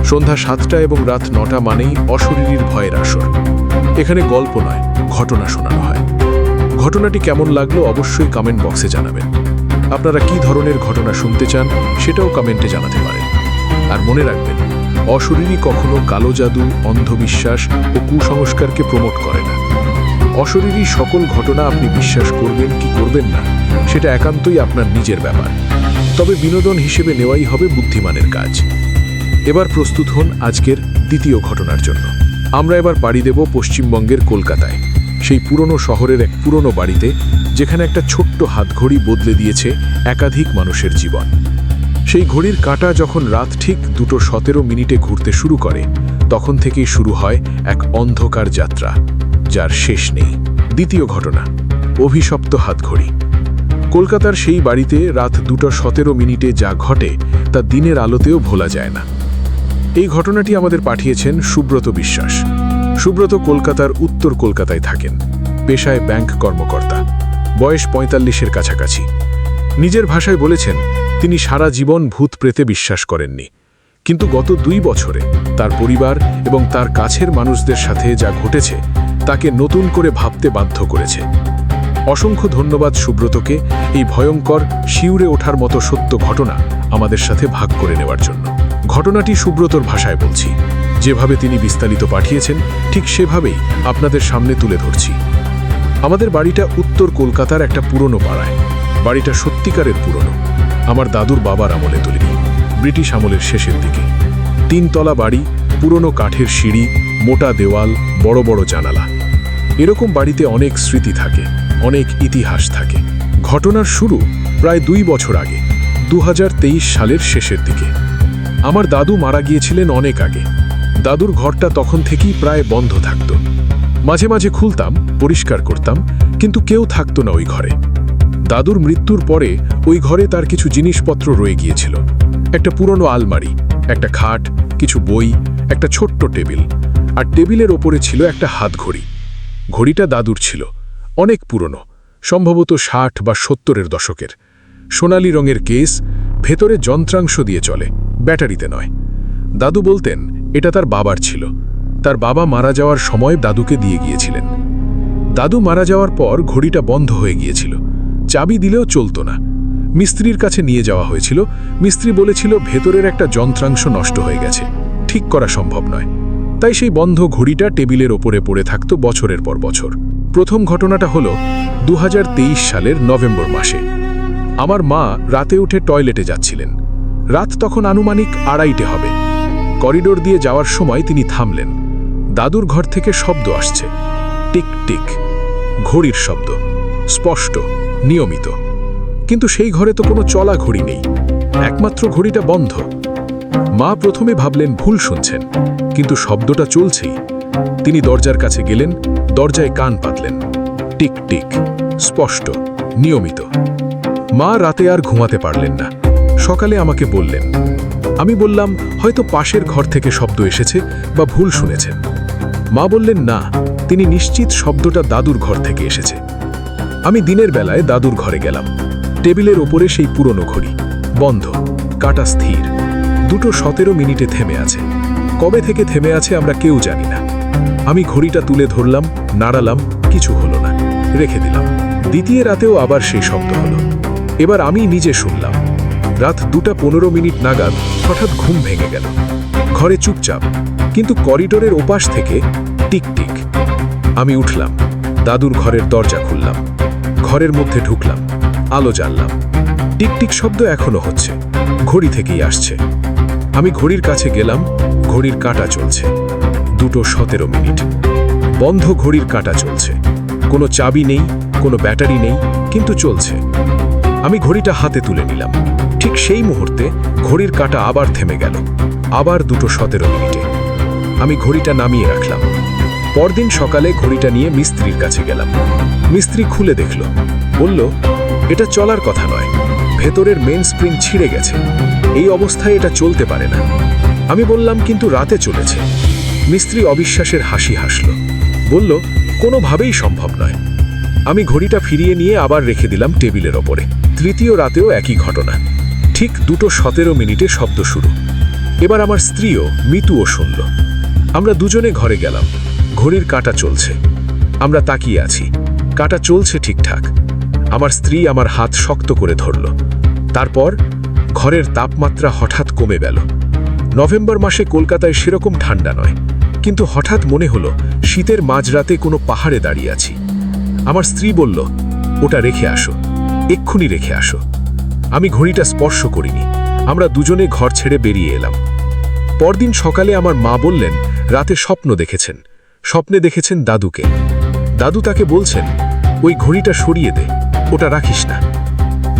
সন্ধ্যা 7টা এবং রাত 9টা মানেই অশরীরীর ভয়ের আসর। এখানে গল্প নয়, ঘটনা শোনানো হয়। ঘটনাটি কেমন লাগলো অবশ্যই কমেন্ট বক্সে জানাবেন। আপনারা কি ধরনের ঘটনা শুনতে চান সেটাও কমেন্টে জানাতে পারেন। আর মনে রাখবেন, অশরীরী কখনো কালো জাদু, অন্ধবিশ্বাস ও কুসংস্কারকে প্রমোট করে না। অশরীরী সকল ঘটনা আপনি বিশ্বাস করবেন কি করবেন না, সেটা একান্তই আপনার নিজের ব্যাপার। তবে বিনোদন হিসেবে নেওয়াই হবে বুদ্ধিমানের কাজ। এবার প্রস্তুত হন আজকের দ্বিতীয় ঘটনার জন্য। আমরা এবার পাড়ি দেব পশ্চিমবঙ্গের কলকাতায়, সেই পুরনো শহরের এক পুরনো বাড়িতে, যেখানে একটা ছোট্ট হাতঘড়ি বদলে দিয়েছে একাধিক মানুষের জীবন। সেই ঘড়ির কাঁটা যখন রাত ঠিক 2:17 ঘুরতে শুরু করে, তখন থেকেই শুরু হয় এক অন্ধকার যাত্রা, যার শেষ নেই। দ্বিতীয় ঘটনা, অভিশপ্ত হাতঘড়ি। কলকাতার সেই বাড়িতে রাত 2:17 যা ঘটে তা দিনের আলোতেও ভোলা যায় না। এই ঘটনাটি আমাদের পাঠিয়েছেন সুব্রত বিশ্বাস। সুব্রত কলকাতার উত্তর কলকাতায় থাকেন, পেশায় ব্যাংক কর্মকর্তা, বয়স 45-এর কাছাকাছি। নিজের ভাষায় বলেছেন তিনি সারা জীবন ভূত প্রেতে বিশ্বাস করেননি, কিন্তু গত 2 বছরে তার পরিবার এবং তার কাছের মানুষদের সাথে যা ঘটেছে তাকে নতুন করে ভাবতে বাধ্য করেছে। অসংখ্য ধন্যবাদ সুব্রতকে এই ভয়ঙ্কর, শিউরে ওঠার মতো সত্য ঘটনা আমাদের সাথে ভাগ করে নেওয়ার জন্য। ঘটনাটি সুব্রতর ভাষায় বলছি, যেভাবে তিনি বিস্তারিত পাঠিয়েছেন ঠিক সেভাবেই আপনাদের সামনে তুলে ধরছি। আমাদের বাড়িটা উত্তর কলকাতার একটা পুরনো পাড়ায়। বাড়িটা সত্যিকারের পুরনো, আমার দাদুর বাবার আমলে তৈরি, ব্রিটিশ আমলের শেষের দিকে। 3 তলা বাড়ি, পুরনো কাঠের সিঁড়ি, মোটা দেওয়াল, বড় বড় জানালা। এরকম বাড়িতে অনেক স্মৃতি থাকে, অনেক ইতিহাস থাকে। ঘটনার শুরু প্রায় 2 বছর আগে, 2023 সালের শেষের দিকে। আমার দাদু মারা গিয়েছিলেন অনেক আগে। দাদুর ঘরটা তখন থেকেই প্রায় বন্ধ থাকত। মাঝে মাঝে খুলতাম, পরিষ্কার করতাম, কিন্তু কেউ থাকতো না ওই ঘরে। দাদুর মৃত্যুর পরে ওই ঘরে তার কিছু জিনিসপত্র রয়ে গিয়েছিল। একটা পুরনো আলমারি, একটা খাট, কিছু বই, একটা ছোট্ট টেবিল, আর টেবিলের ওপরে ছিল একটা হাতঘড়ি। ঘড়িটা দাদুর ছিল, অনেক পুরনো, সম্ভবত 60 বা 70-এর দশকের। সোনালি রঙের কেস, ভেতরে যন্ত্রাংশ দিয়ে চলে, ব্যাটারিতে নয়। দাদু বলতেন এটা তার বাবার ছিল। তার বাবা মারা যাওয়ার সময় দাদুকে দিয়ে গিয়েছিলেন। দাদু মারা যাওয়ার পর ঘড়িটা বন্ধ হয়ে গিয়েছিল, চাবি দিলেও চলতো না। মিস্ত্রির কাছে নিয়ে যাওয়া হয়েছিল। মিস্ত্রি বলেছিল ভেতরের একটা যন্ত্রাংশ নষ্ট হয়ে গেছে, ঠিক করা সম্ভব নয়। তাই সেই বন্ধ ঘড়িটা টেবিলের ওপরে পড়ে থাকত বছরের পর বছর। প্রথম ঘটনাটা হলো 2023 সালের নভেম্বর মাসে। আমার মা রাতে উঠে টয়লেটে যাচ্ছিলেন। রাত তখন আনুমানিক 2:30 হবে। করিডোর দিয়ে যাওয়ার সময় তিনি থামলেন। দাদুর ঘর থেকে শব্দ আসছে, টিক টিক, ঘড়ির শব্দ, স্পষ্ট, নিয়মিত। কিন্তু সেই ঘরে তো কোনো চলা ঘড়ি নেই, একমাত্র ঘড়িটা বন্ধ। মা প্রথমে ভাবলেন ভুল শুনছেন, কিন্তু শব্দটা চলছেই। তিনি দরজার কাছে গেলেন, দরজায় কান পাতলেন। টিক টিক, স্পষ্ট, নিয়মিত। মা রাতে আর ঘুমাতে পারলেন না। সকালে আমাকে বললেন। আমি বললাম হয়তো পাশের ঘর থেকে শব্দ এসেছে বা ভুল শুনেছেন। মা বললেন না, তিনি নিশ্চিত শব্দটা দাদুর ঘর থেকে এসেছে। আমি দিনের বেলায় দাদুর ঘরে গেলাম। টেবিলের ওপরে সেই পুরনো ঘড়ি, বন্ধ, কাঁটা স্থির, 2:17 থেমে আছে। কবে থেকে থেমে আছে আমরা কেউ জানি না। আমি ঘড়িটা তুলে ধরলাম, নাড়ালাম, কিছু হলো না, রেখে দিলাম। দ্বিতীয় রাতেও আবার সেই শব্দ হলো। এবার আমি নিজে শুনলাম। রাত 2:15 নাগাদ হঠাৎ ঘুম ভেঙে গেল। ঘরে চুপচাপ, কিন্তু করিডোরের ওপাশ থেকে টিক টিক। আমি উঠলাম, দাদুর ঘরের দরজা খুললাম, ঘরের মধ্যে ঢুকলাম, আলো জ্বাললাম। টিকটিক শব্দ এখনো হচ্ছে, ঘড়ি থেকেই আসছে। আমি ঘড়ির কাছে গেলাম, ঘড়ির কাঁটা চলছে, 2:17। বন্ধ ঘড়ির কাঁটা চলছে, কোনো চাবি নেই, কোনো ব্যাটারি নেই, কিন্তু চলছে। আমি ঘড়িটা হাতে তুলে নিলাম। ঠিক সেই মুহূর্তে ঘড়ির কাঁটা আবার থেমে গেল, আবার 2:17। আমি ঘড়িটা নামিয়ে রাখলাম। পরদিন সকালে ঘড়িটা নিয়ে মিস্ত্রির কাছে গেলাম। মিস্ত্রি খুলে দেখল, বলল এটা চলার কথা নয়, ভেতরের মেন স্প্রিং ছিঁড়ে গেছে, এই অবস্থায় এটা চলতে পারে না। আমি বললাম কিন্তু রাতে চলেছে। মিস্ত্রি অবিশ্বাসের হাসি হাসল, বলল কোনোভাবেই সম্ভব নয়। আমি ঘড়িটা ফিরিয়ে নিয়ে আবার রেখে দিলাম টেবিলের ওপরে। তৃতীয় রাতেও একই ঘটনা, ঠিক 2:17 শব্দ শুরু। এবার আমার স্ত্রীও, মিতুও শুনল। আমরা দুজনে ঘরে গেলাম। ঘড়ির কাঁটা চলছে, আমরা তাকিয়ে আছি, কাঁটা চলছে ঠিকঠাক। আমার স্ত্রী আমার হাত শক্ত করে ধরল। তারপর ঘরের তাপমাত্রা হঠাৎ কমে গেল। নভেম্বর মাসে কলকাতায় সেরকম ঠান্ডা নয়, কিন্তু হঠাৎ মনে হলো শীতের মাঝরাতে কোনো পাহাড়ে দাঁড়িয়ে আছি। আমার স্ত্রী বলল, ওটা রেখে আসো, এক্ষুনি রেখে আসো। আমি ঘড়িটা স্পর্শ করিনি। আমরা দুজনে ঘর ছেড়ে বেরিয়ে এলাম। পরদিন সকালে আমার মা বললেন রাতে স্বপ্ন দেখেছেন। স্বপ্নে দেখেছেন দাদুকে। দাদু তাকে বলছেন ওই ঘড়িটা সরিয়ে দে, ওটা রাখিস না।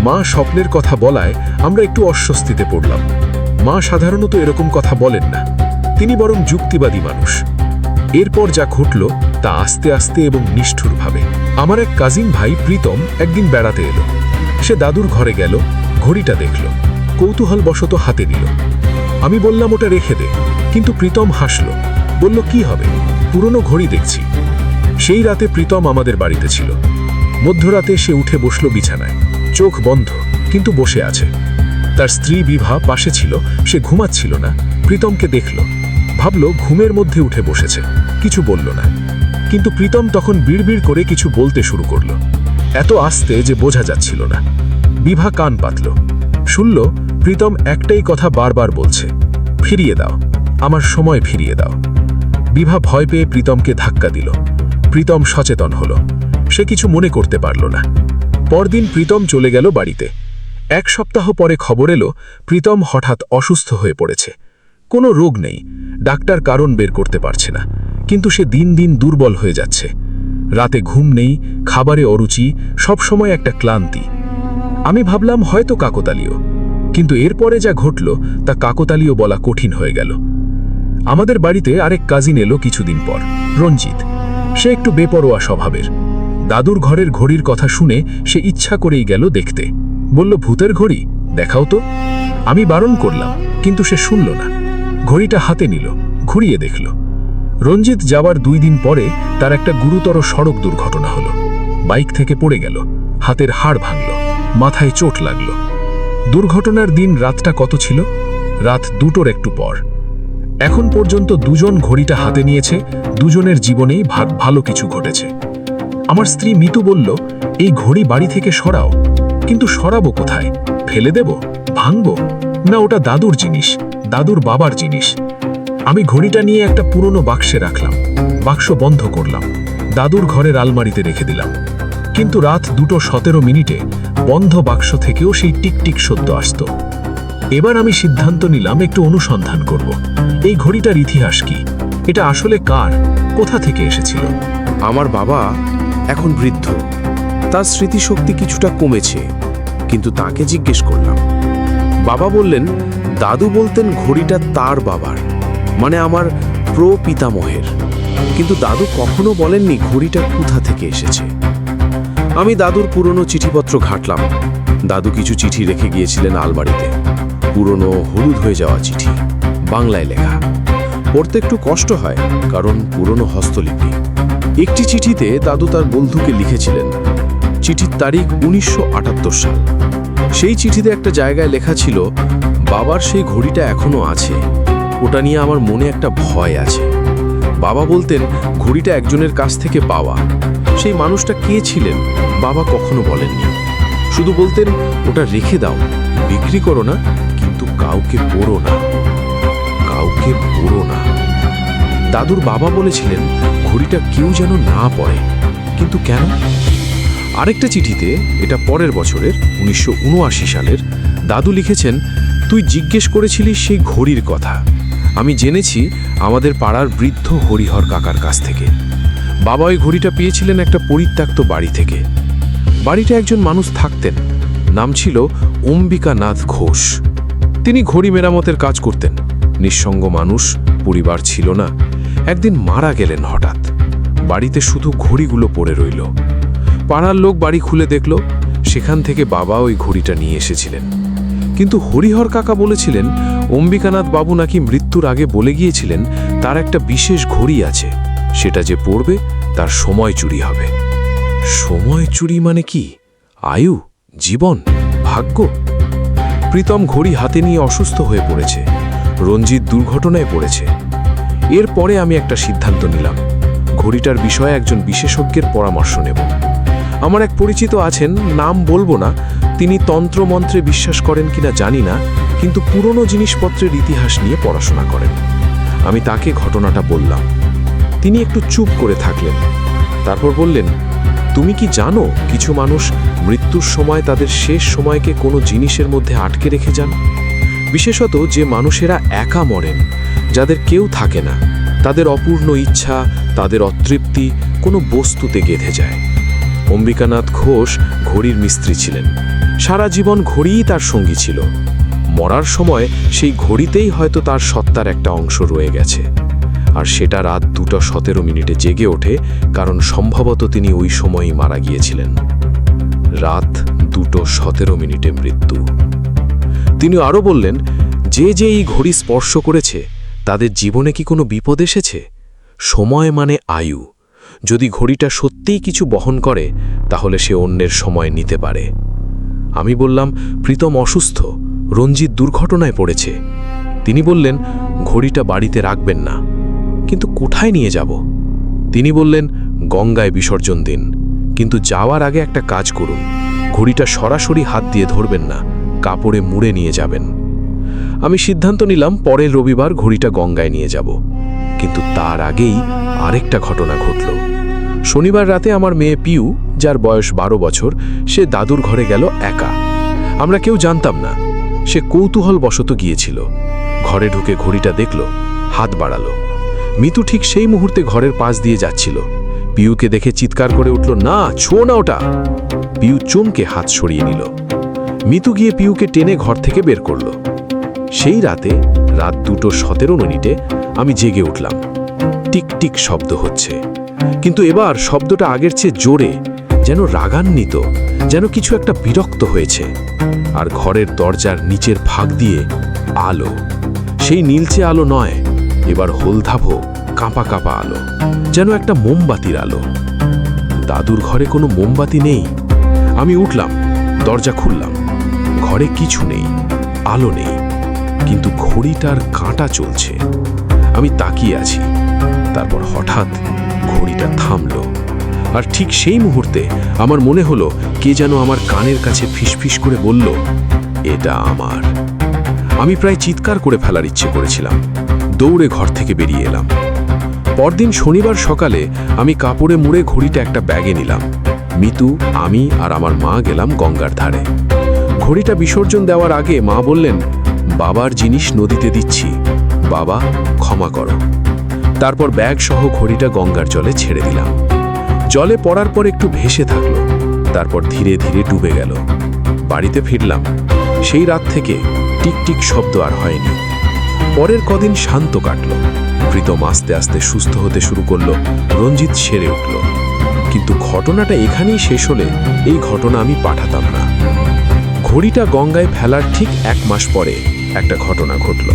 মা স্বপ্নের কথা বলায় আমরা একটু অস্বস্তিতে পড়লাম। মা সাধারণত এরকম কথা বলেন না, তিনি বরং যুক্তিবাদী মানুষ। এরপর যা ঘটল তা আস্তে আস্তে এবং নিষ্ঠুরভাবে। আমার এক কাজিন ভাই প্রীতম একদিন বেড়াতে এলো। সে দাদুর ঘরে গেল, ঘড়িটা দেখল, কৌতূহলবশত হাতে নিল। আমি বললাম ওটা রেখে দে, কিন্তু প্রীতম হাসল, বলল কি হবে, পুরনো ঘড়ি দেখছি। সেই রাতে প্রীতম আমাদের বাড়িতে ছিল। মধ্যরাতে সে উঠে বসল বিছানায়, চোখ বন্ধ কিন্তু বসে আছে। তার স্ত্রী বিভা পাশে ছিল, সে ঘুমাচ্ছিল না, প্রীতমকে দেখল, ভাবল ঘুমের মধ্যে উঠে বসেছে, কিছু বলল না। কিন্তু প্রীতম তখন বিড়বিড় করে কিছু বলতে শুরু করল, এত আস্তে যে বোঝা যাচ্ছিল না। বিভা কান পাতল, শুনল প্রীতম একটাই কথা বারবার বলছে, ফিরিয়ে দাও, আমার সময় ফিরিয়ে দাও। বিভা ভয় পেয়ে প্রীতমকে ধাক্কা দিল। প্রীতম সচেতন হল, সে কিছু মনে করতে পারল না। পরদিন প্রীতম চলে গেল বাড়িতে। 1 সপ্তাহ পরে খবর এলো প্রীতম হঠাৎ অসুস্থ হয়ে পড়েছে। কোনো রোগ নেই, ডাক্তার কারণ বের করতে পারছে না, কিন্তু সে দিন দিন দুর্বল হয়ে যাচ্ছে। রাতে ঘুম নেই, খাবারে অরুচি, সবসময় একটা ক্লান্তি। আমি ভাবলাম হয়তো কাকতালীয়, কিন্তু এরপরে যা ঘটল তা কাকতালীয় বলা কঠিন হয়ে গেল। আমাদের বাড়িতে আরেক কাজিন এলো কিছুদিন পর, রঞ্জিত। সে একটু বেপরোয়া স্বভাবের। দাদুর ঘরের ঘড়ির কথা শুনে সে ইচ্ছা করেই গেল দেখতে, বলল ভূতের ঘড়ি, দেখাও তো। আমি বারণ করলাম, কিন্তু সে শুনল না। ঘড়িটা হাতে নিল, ঘুরিয়ে দেখল। রঞ্জিত যাওয়ার 2 দিন পরে তার একটা গুরুতর সড়ক দুর্ঘটনা হলো। বাইক থেকে পড়ে গেল, হাতের হাড় ভাঙল, মাথায় চোট লাগল। দুর্ঘটনার দিন রাতটা কত ছিল? রাত 2টোর একটু পর। এখন পর্যন্ত 2 জন ঘড়িটা হাতে নিয়েছে, 2 জনের জীবনেই ভালো কিছু ঘটেছে। আমার স্ত্রী মিতু বলল, এই ঘড়ি বাড়ি থেকে সরাও। কিন্তু সরাবো কোথায়? ফেলে দেব? ভাঙব? না, ওটা দাদুর জিনিস, দাদুর বাবার জিনিস। আমি ঘড়িটা নিয়ে একটা পুরনো বাক্সে রাখলাম, বাক্স বন্ধ করলাম, দাদুর ঘরের আলমারিতে রেখে দিলাম। কিন্তু রাত 2:17 বন্ধ বাক্স থেকেও সেই টিকটিক শব্দ আসত। এবার আমি সিদ্ধান্ত নিলাম একটু অনুসন্ধান করব। এই ঘড়িটার ইতিহাস কি? এটা আসলে কার, কোথা থেকে এসেছিল? আমার বাবা এখন বৃদ্ধ, তার স্মৃতিশক্তি কিছুটা কমেছে, কিন্তু তাকে জিজ্ঞেস করলাম। বাবা বললেন দাদু বলতেন ঘড়িটা তার বাবার, মানে আমার প্রপিতামহের, কিন্তু দাদু কখনো বলেননি ঘড়িটা কোথা থেকে এসেছে। আমি দাদুর পুরনো চিঠিপত্র ঘাঁটলাম। দাদু কিছু চিঠি রেখে গিয়েছিলেন আলমারিতে, পুরনো হলুদ হয়ে যাওয়া চিঠি, বাংলায় লেখা। পড়তে একটু কষ্ট হয়, কারণ পুরনো হস্তলিপি। একটি চিঠিতে দাদু তার বন্ধুকে লিখেছিলেন। চিঠির তারিখ 1978 সাল। সেই চিঠিতে একটা জায়গায় লেখা ছিল, বাবার সেই ঘড়িটা এখনো আছে, ওটা নিয়ে আমার মনে একটা ভয় আছে। বাবা বলতেন ঘড়িটা একজনের কাছ থেকে পাওয়া। সেই মানুষটা কে ছিলেন বাবা কখনো বলেননি, শুধু বলতেন ওটা রেখে দাও, বিক্রি করো না, কিন্তু কাউকে পড়ো না, কাউকে পড়ো না। দাদুর বাবা বলেছিলেন ঘড়িটা কেউ যেন না পড়ে, কিন্তু কেন? আরেকটা চিঠিতে, এটা পরের বছরের 1979 সালের, দাদু লিখেছেন, তুই জিজ্ঞেস করেছিলিস সেই ঘড়ির কথা। আমি জেনেছি আমাদের পাড়ার বৃদ্ধ হরিহর কাকার কাছ থেকে। বাবা ওই ঘড়িটা পেয়েছিলেন একটা পরিত্যক্ত বাড়ি থেকে। বাড়িটা একজন মানুষ থাকতেন, নাম ছিল অম্বিকানাথ ঘোষ। তিনি ঘড়ি মেরামতের কাজ করতেন। নিঃসঙ্গ মানুষ, পরিবার ছিল না। একদিন মারা গেলেন হঠাৎ। বাড়িতে শুধু ঘড়িগুলো পড়ে রইল। পাড়ার লোক বাড়ি খুলে দেখল, সেখান থেকে বাবা ওই ঘড়িটা নিয়ে এসেছিলেন। কিন্তু হরিহর কাকা বলেছিলেন অম্বিকানাথ বাবু নাকি মৃত্যুর আগে বলে গিয়েছিলেন তার একটা বিশেষ ঘড়ি আছে, সেটা যে পড়বে তার সময় চুরি হবে। সময় চুরি মানে কি? আয়ু, জীবন, ভাগ্য? প্রীতম ঘড়ি হাতে নিয়ে অসুস্থ হয়ে পড়েছে, রঞ্জিত দুর্ঘটনায় পড়েছে। এরপরে আমি একটা সিদ্ধান্ত নিলাম, ঘড়িটার বিষয়ে একজন বিশেষজ্ঞের পরামর্শ নেব। আমার এক পরিচিত আছেন, নাম বলবো না, তিনি তন্ত্রমন্ত্রে বিশ্বাস করেন কিনা জানি না, কিন্তু পুরনো জিনিসপত্রের ইতিহাস নিয়ে পড়াশোনা করেন। আমি তাকে ঘটনাটা বললাম। তিনি একটু চুপ করে থাকলেন, তারপর বললেন, তুমি কি জানো কিছু মানুষ মৃত্যুর সময় তাদের শেষ সময়কে কোনো জিনিসের মধ্যে আটকে রেখে যান? বিশেষত যে মানুষেরা একা মরেন, যাদের কেউ থাকে না, তাদের অপূর্ণ ইচ্ছা, তাদের অতৃপ্তি কোনো বস্তুতে গেঁথে যায়। অম্বিকানাথ ঘোষ ঘড়ির মিস্ত্রি ছিলেন। সারা জীবন ঘড়িই তার সঙ্গী ছিল। মরার সময় সেই ঘড়িতেই হয়তো তার সত্তার একটা অংশ রয়ে গেছে। আর সেটা রাত 2:17 জেগে ওঠে, কারণ সম্ভবত তিনি ওই সময়ই মারা গিয়েছিলেন। রাত 2:17 মৃত্যু। তিনি আরও বললেন, যে এই ঘড়ি স্পর্শ করেছে তাদের জীবনে কি কোনো বিপদ এসেছে? সময় মানে আয়ু। যদি ঘড়িটা সত্যিই কিছু বহন করে, তাহলে সে অন্যের সময় নিতে পারে। আমি বললাম, প্রীতম অসুস্থ, রঞ্জিত দুর্ঘটনায় পড়েছে। তিনি বললেন, ঘড়িটা বাড়িতে রাখবেন না। কিন্তু কোথায় নিয়ে যাব? তিনি বললেন, গঙ্গায় বিসর্জন দিন, কিন্তু যাওয়ার আগে একটা কাজ করুন, ঘড়িটা সরাসরি হাত দিয়ে ধরবেন না, কাপড়ে মুড়ে নিয়ে যাবেন। আমি সিদ্ধান্ত নিলাম পরের রবিবার ঘড়িটা গঙ্গায় নিয়ে যাব। কিন্তু তার আগেই আরেকটা ঘটনা ঘটল। শনিবার রাতে আমার মেয়ে পিউ, যার বয়স 12 বছর, সে দাদুর ঘরে গেল একা। আমরা কেউ জানতাম না। সে কৌতূহলবশত গিয়েছিল। ঘরে ঢুকে ঘড়িটা দেখল, হাত বাড়ালো। মিতু ঠিক সেই মুহূর্তে ঘরের পাশ দিয়ে যাচ্ছিল। পিউকে দেখে চিৎকার করে উঠল, না, ছোঁয়ো না ওটা। পিউ চমকে হাত সরিয়ে নিল। মিতু গিয়ে পিউকে টেনে ঘর থেকে বের করল। সেই রাতে রাত 2:17 আমি জেগে উঠলাম। টিক টিক শব্দ হচ্ছে, কিন্তু এবার শব্দটা আগের চেয়ে জোরে, যেন রাগান্বিত, যেন কিছু একটা বিরক্ত হয়েছে। আর ঘরের দরজার নিচের ফাঁক দিয়ে আলো, সেই নীলচে আলো নয়, এবার হলধাভো কাঁপা কাঁপা আলো, যেন একটা মোমবাতির আলো। দাদুর ঘরে কোনো মোমবাতি নেই। আমি উঠলাম, দরজা খুললাম। ঘরে কিছু নেই, আলো নেই, কিন্তু ঘড়িটার কাঁটা চলছে। আমি তাকিয়ে আছি। তারপর হঠাৎ ঘড়িটা থামল। আর ঠিক সেই মুহূর্তে আমার মনে হলো কে যেন আমার কানের কাছে ফিসফিস করে বলল, এটা আমার। আমি প্রায় চিৎকার করে ফেলার ইচ্ছে করেছিলাম। দৌড়ে ঘর থেকে বেরিয়ে এলাম। পরদিন শনিবার সকালে আমি কাপড়ে মুড়ে ঘড়িটা একটা ব্যাগে নিলাম। মিতু, আমি আর আমার মা গেলাম গঙ্গার ধারে। ঘড়িটা বিসর্জন দেওয়ার আগে মা বললেন, বাবার জিনিস নদীতে দিচ্ছি, বাবা ক্ষমা করো। তারপর ব্যাগ সহ ঘড়িটা গঙ্গার জলে ছেড়ে দিলাম। জলে পড়ার পর একটু ভেসে থাকলো, তারপর ধীরে ধীরে ডুবে গেল। বাড়িতে ফিরলাম। সেই রাত থেকে টিকটিক শব্দ আর হয়নি। পরের কদিন শান্ত কাটল। প্রীতম আস্তে আস্তে সুস্থ হতে শুরু করলো, রঞ্জিত সেরে উঠল। কিন্তু ঘটনাটা এখানেই শেষ হলে এই ঘটনা আমি পাঠাতাম না। ঘড়িটা গঙ্গায় ফেলার ঠিক 1 মাস পরে একটা ঘটনা ঘটল।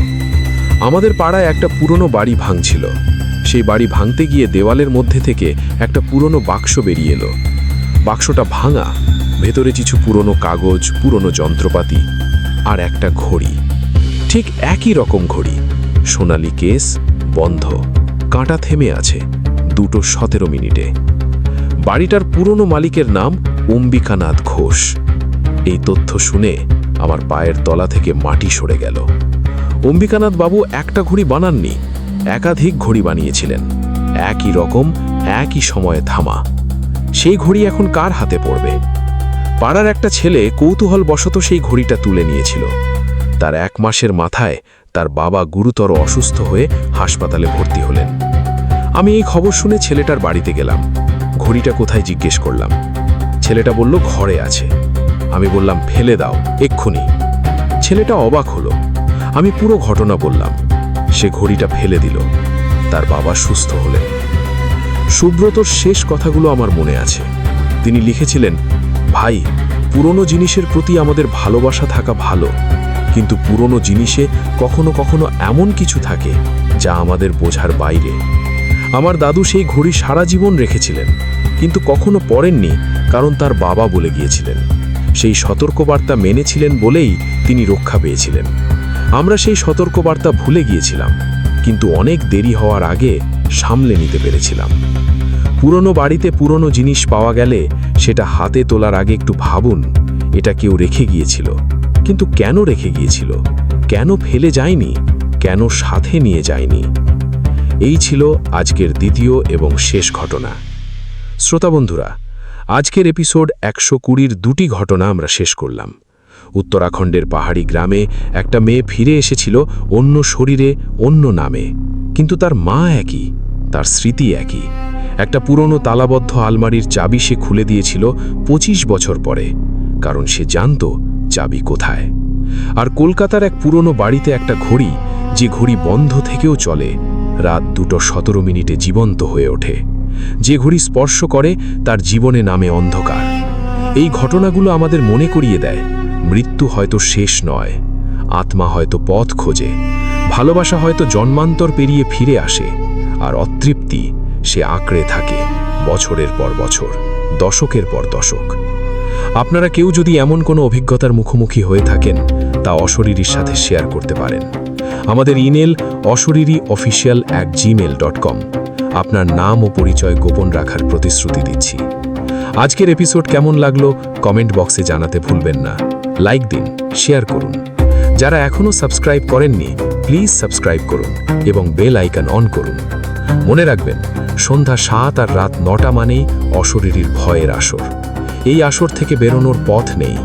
আমাদের পাড়ায় একটা পুরনো বাড়ি ভাঙছিল। সেই বাড়ি ভাঙতে গিয়ে দেওয়ালের মধ্যে থেকে একটা পুরনো বাক্স বেরিয়ে এলো। বাক্সটা ভাঙা, ভেতরে কিছু পুরনো কাগজ, পুরনো যন্ত্রপাতি আর একটা ঘড়ি। ঠিক একই রকম ঘড়ি, সোনালি কেস, বন্ধ, কাঁটা থেমে আছে 2:17। বাড়িটার পুরনো মালিকের নাম অম্বিকানাথ ঘোষ। এই তথ্য শুনে আমার পায়ের তলা থেকে মাটি সরে গেল। অম্বিকানাথ বাবু একটা ঘড়ি বানাননি, একাধিক ঘড়ি বানিয়েছিলেন, একই রকম, একই সময়ে থামা। সেই ঘড়ি এখন কার হাতে পড়বে? পাড়ার একটা ছেলে কৌতূহলবশত সেই ঘড়িটা তুলে নিয়েছিল। তার 1 মাসের মাথায় তার বাবা গুরুতর অসুস্থ হয়ে হাসপাতালে ভর্তি হলেন। আমি এই খবর শুনে ছেলেটার বাড়িতে গেলাম। ঘড়িটা কোথায় জিজ্ঞেস করলাম। ছেলেটা বলল, ঘরে আছে। আমি বললাম, ফেলে দাও এক্ষুনি। ছেলেটা অবাক হলো। আমি পুরো ঘটনা বললাম। সে ঘড়িটা ফেলে দিল। তার বাবা সুস্থ হলেন। সুব্রতর শেষ কথাগুলো আমার মনে আছে। তিনি লিখেছিলেন, ভাই, পুরনো জিনিসের প্রতি আমাদের ভালোবাসা থাকা ভালো, কিন্তু পুরনো জিনিসে কখনো কখনো এমন কিছু থাকে যা আমাদের বোঝার বাইরে। আমার দাদু সেই ঘড়ি সারা জীবন রেখেছিলেন, কিন্তু কখনো পরেননি, কারণ তার বাবা বলে গিয়েছিলেন। সেই সতর্কবার্তা মেনেছিলেন বলেই তিনি রক্ষা পেয়েছিলেন। আমরা সেই সতর্কবার্তা ভুলে গিয়েছিলাম, কিন্তু অনেক দেরি হওয়ার আগে সামলে নিতে পেরেছিলাম। পুরনো বাড়িতে পুরনো জিনিস পাওয়া গেলে সেটা হাতে তোলার আগে একটু ভাবুন, এটা কেউ রেখে গিয়েছিল, কিন্তু কেন রেখে গিয়েছিল, কেন ফেলে যায়নি, কেন সাথে নিয়ে যায়নি। এই ছিল আজকের দ্বিতীয় এবং শেষ ঘটনা। শ্রোতা বন্ধুরা, আজকের এপিসোড 120-র 2টি ঘটনা আমরা শেষ করলাম। উত্তরাখণ্ডের পাহাড়ি গ্রামে একটা মেয়ে ফিরে এসেছিল অন্য শরীরে, অন্য নামে, কিন্তু তার মা একই, তার স্মৃতি একই। একটা পুরনো তালাবদ্ধ আলমারির চাবি সে খুলে দিয়েছিল 25 বছর পরে, কারণ সে জানত চাবি কোথায়। আর কলকাতার এক পুরনো বাড়িতে একটা ঘড়ি, যে ঘড়ি বন্ধ থেকেও চলে, রাত 2:17 জীবন্ত হয়ে ওঠে। যে ঘড়ি স্পর্শ করে তার জীবনে নামে অন্ধকার। এই ঘটনাগুলো আমাদের মনে করিয়ে দেয়, মৃত্যু হয়তো শেষ নয়, আত্মা হয়তো পথ খোঁজে, ভালোবাসা হয়তো জন্মান্তর পেরিয়ে ফিরে আসে, আর অতৃপ্তি সে আঁকড়ে থাকে বছরের পর বছর, দশকের পর দশক। আপনারা কেউ যদি এমন কোনো অভিজ্ঞতার মুখোমুখি হয়ে থাকেন, তা অশরীরীর সাথে শেয়ার করতে পারেন। আমাদের ইমেল অশরীরী@gmail.com। আপনার নাম ও পরিচয় গোপন রাখার প্রতিশ্রুতি দিচ্ছি। আজকের এপিসোড কেমন লাগলো কমেন্ট বক্সে জানাতে ভুলবেন না। লাইক দিন, শেয়ার করুন। যারা এখনও সাবস্ক্রাইব করেননি, প্লিজ সাবস্ক্রাইব করুন এবং বেল আইকন অন করুন। মনে রাখবেন, সন্ধ্যা 7 আর রাত 9টা মানেই অশরীরীর ভয়ের আসর। এই আসর থেকে বেরোনোর পথ নেই।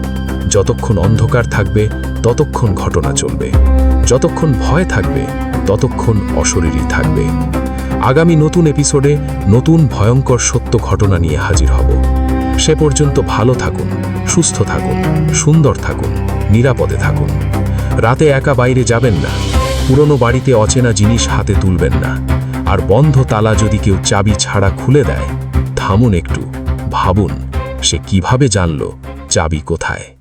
যতক্ষণ অন্ধকার থাকবে ততক্ষণ ঘটনা চলবে, যতক্ষণ ভয় থাকবে ততক্ষণ অশরীরী থাকবে। আগামী নতুন এপিসোডে নতুন ভয়ঙ্কর সত্য ঘটনা নিয়ে হাজির হব। সে পর্যন্ত ভালো থাকুন, সুস্থ থাকুন, সুন্দর থাকুন, নিরাপদে থাকুন। রাতে একা বাইরে যাবেন না, পুরনো বাড়িতে অচেনা জিনিস হাতে তুলবেন না, আর বন্ধ তালা যদি কেউ চাবি ছাড়া খুলে দেয়, থামুন একটু, ভাবুন সে কিভাবে জানল চাবি কোথায়।